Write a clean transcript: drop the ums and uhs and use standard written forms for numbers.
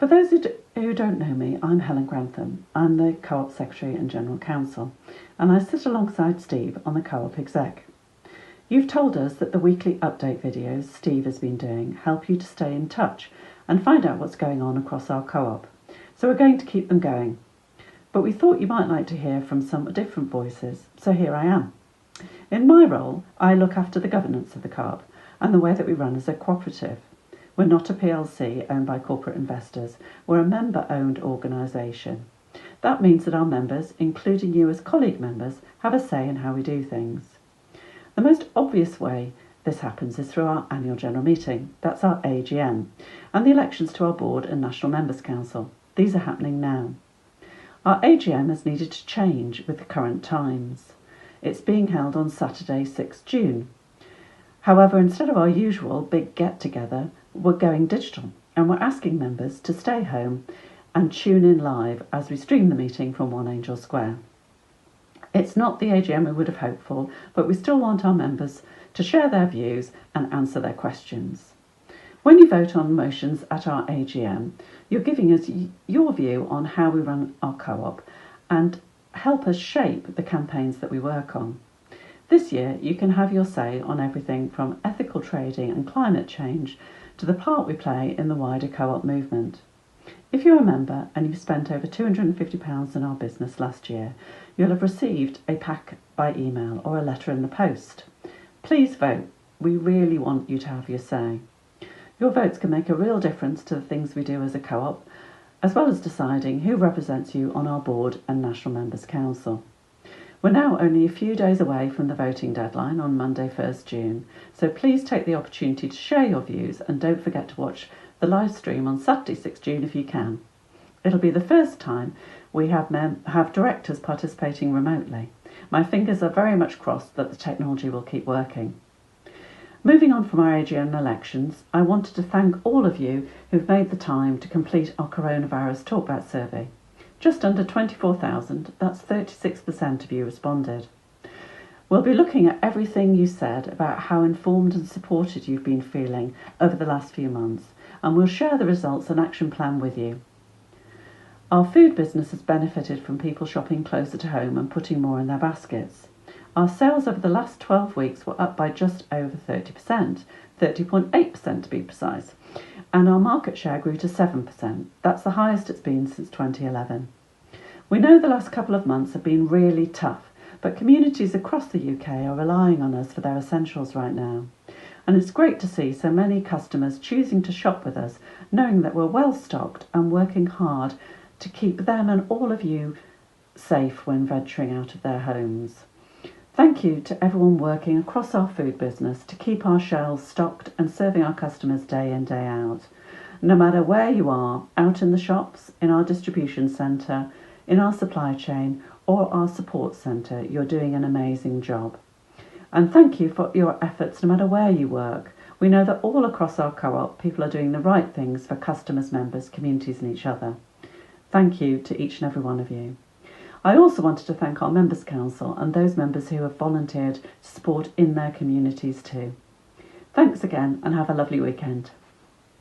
For those who don't know me, I'm Helen Grantham. I'm the Co-op Secretary and General Counsel, and I sit alongside Steve on the Co-op Exec. You've told us that the weekly update videos Steve has been doing help you to stay in touch and find out what's going on across our co-op, so we're going to keep them going. But we thought you might like to hear from some different voices, so here I am. In my role, I look after the governance of the co-op and the way that we run as a cooperative. We're not a PLC owned by corporate investors, we're a member-owned organisation. That means that our members, including you as colleague members, have a say in how we do things. The most obvious way this happens is through our annual general meeting, that's our AGM, and the elections to our board and National Members Council. These are happening now. Our AGM has needed to change with the current times. It's being held on Saturday, 6 June. However, instead of our usual big get-together, we're going digital, and we're asking members to stay home and tune in live as we stream the meeting from One Angel Square. It's not the AGM we would have hoped for, but we still want our members to share their views and answer their questions. When you vote on motions at our AGM, you're giving us your view on how we run our co-op and help us shape the campaigns that we work on. This year, you can have your say on everything from ethical trading and climate change to the part we play in the wider co-op movement. If you're a member and you've spent over £250 in our business last year, you'll have received a pack by email or a letter in the post. Please vote. We really want you to have your say. Your votes can make a real difference to the things we do as a co-op, as well as deciding who represents you on our board and National Members Council. We're now only a few days away from the voting deadline on Monday 1st June, so please take the opportunity to share your views and don't forget to watch the live stream on Saturday 6 June if you can. It'll be the first time we have directors participating remotely. My fingers are very much crossed that the technology will keep working. Moving on from our AGM elections, I wanted to thank all of you who've made the time to complete our coronavirus talkback survey. Just under 24,000, that's 36% of you responded. We'll be looking at everything you said about how informed and supported you've been feeling over the last few months, and we'll share the results and action plan with you. Our food business has benefited from people shopping closer to home and putting more in their baskets. Our sales over the last 12 weeks were up by just over 30%, 30.8% to be precise, and our market share grew to 7%. That's the highest it's been since 2011. We know the last couple of months have been really tough, but communities across the UK are relying on us for their essentials right now. And it's great to see so many customers choosing to shop with us, knowing that we're well stocked and working hard to keep them and all of you safe when venturing out of their homes. Thank you to everyone working across our food business to keep our shelves stocked and serving our customers day in, day out. No matter where you are, out in the shops, in our distribution centre, in our supply chain or our support centre, you're doing an amazing job. And thank you for your efforts no matter where you work. We know that all across our co-op, people are doing the right things for customers, members, communities and each other. Thank you to each and every one of you. I also wanted to thank our Members Council and those members who have volunteered to support in their communities too. Thanks again and have a lovely weekend.